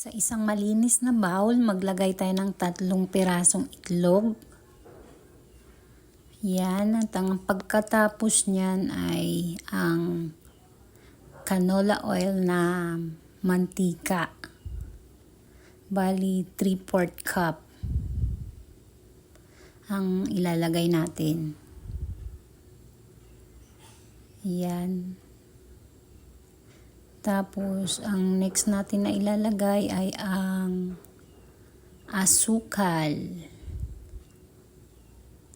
Sa isang malinis na bowl, maglagay tayo ng 3 pirasong itlog. Yan, at ang pagkatapos niyan ay ang canola oil na mantika. Bali, 3/4 cup ang ilalagay natin. Yan. Tapos, ang next natin na ilalagay ay ang asukal.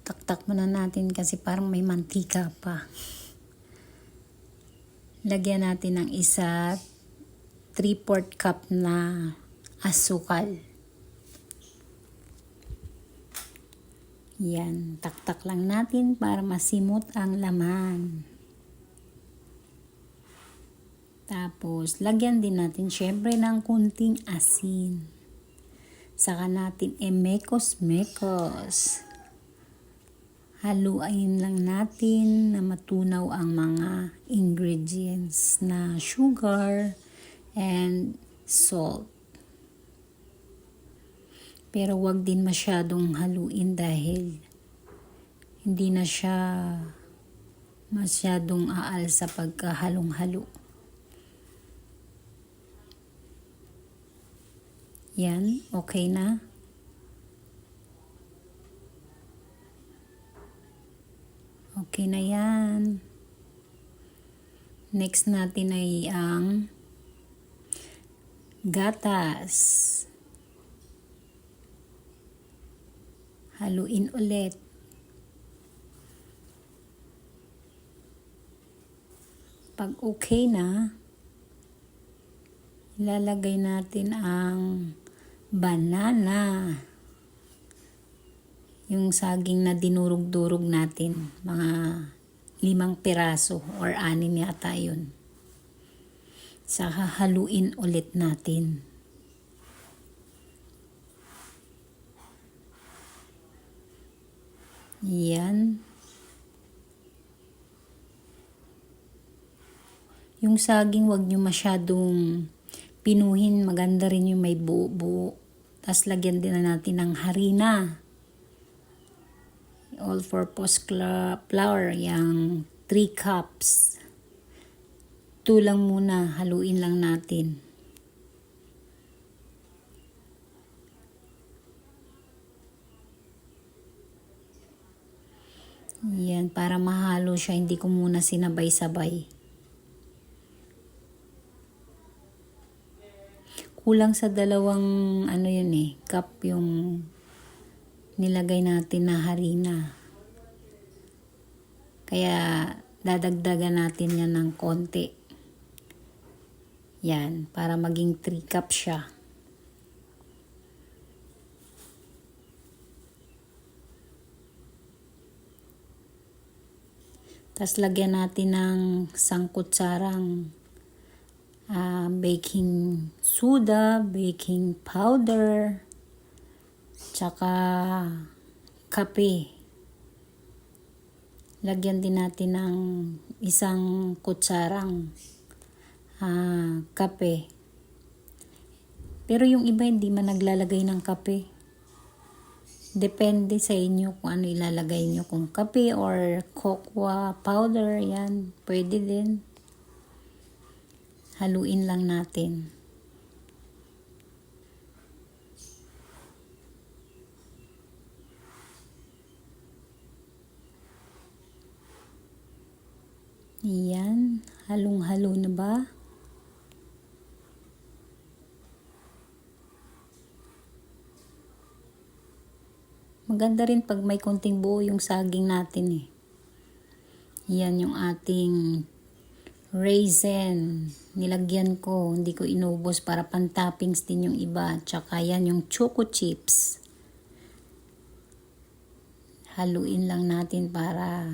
Taktak muna natin kasi parang may mantika pa. Lagyan natin ng 3/4 cup na asukal. Yan, taktak lang natin para masimot ang laman. Tapos, lagyan din natin syempre ng kunting asin. Saka natin mekos-mekos. Haluin lang natin na matunaw ang mga ingredients na sugar and salt. Pero wag din masyadong haluin dahil hindi na siya masyadong aal sa pagkahalong-halo. Yan, okay na. Okay na yan. Next natin ay ang gatas. Haluin ulit. Pag okay na, ilalagay natin ang banana. Yung saging na dinurog-durog natin, mga 5 piraso or 6 yata yun. Saka haluin ulit natin. Yan. Yung saging wag nyo masyadong pinuhin, maganda rin yung may buo-buo. Tapos lagyan din na natin ng harina. All-purpose flour, yung 3 cups. 2 lang muna, haluin lang natin. Yan, para mahalo siya, hindi ko muna sinabay-sabay. Kulang sa 2 cup yung nilagay natin na harina. Kaya dadagdagan natin yan ng konti. Yan, para maging 3 cup siya. Tapos lagyan natin ng 1 kutsarang baking soda, baking powder, tsaka kape. Lagyan din natin ng 1 kutsarang kape. Pero yung iba hindi man naglalagay ng kape. Depende sa inyo kung ano ilalagay nyo. Kung kape or cocoa powder, yan. Pwede din. Haluin lang natin. Yan. Halong-halo na ba? Maganda rin pag may konting buo yung saging natin eh. Yan yung ating raisin. Nilagyan ko, hindi ko inubos para pan-toppings din yung iba. Tsaka yan yung choco chips. Haluin lang natin para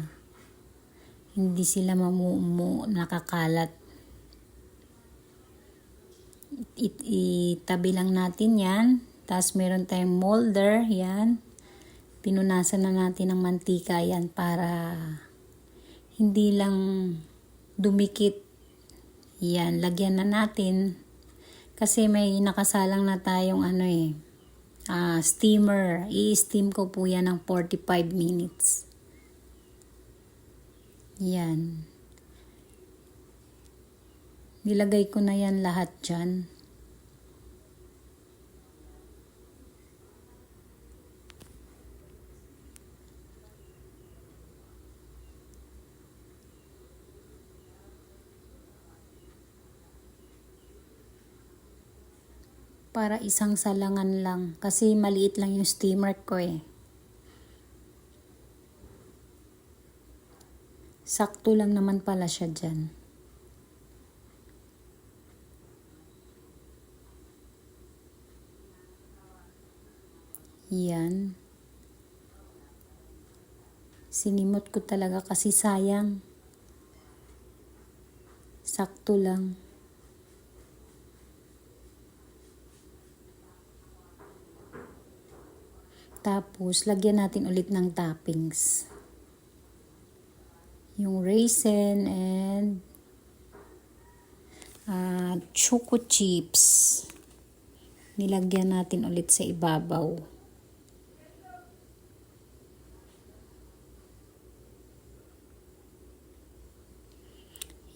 hindi sila nakakalat. Itabi lang natin yan. Tapos meron tayong molder, yan. Pinunasan na natin ng mantika yan para hindi lang dumikit. Yan, lagyan na natin. Kasi may nakasalang na tayong steamer. I-steam ko po yan ng 45 minutes. Yan. Nilagay ko na yan lahat dyan. Para isang salangan lang. Kasi maliit lang yung steamer ko eh. Sakto lang naman pala siya dyan. Yan. Sinimot ko talaga kasi sayang. Sakto lang. Tapos, lagyan natin ulit ng toppings. Yung raisin and choco chips. Nilagyan natin ulit sa ibabaw.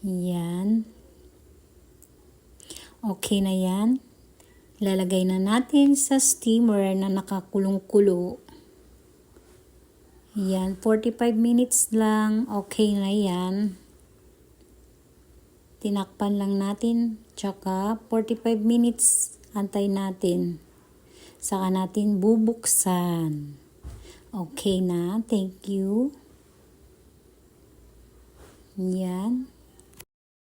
Yan. Okay na yan. Ilalagay na natin sa steamer na nakakulong-kulo. Yan, 45 minutes lang. Okay na yan. Tinakpan lang natin. Tsaka 45 minutes antay natin. Saka natin bubuksan. Okay na. Thank you. Yan.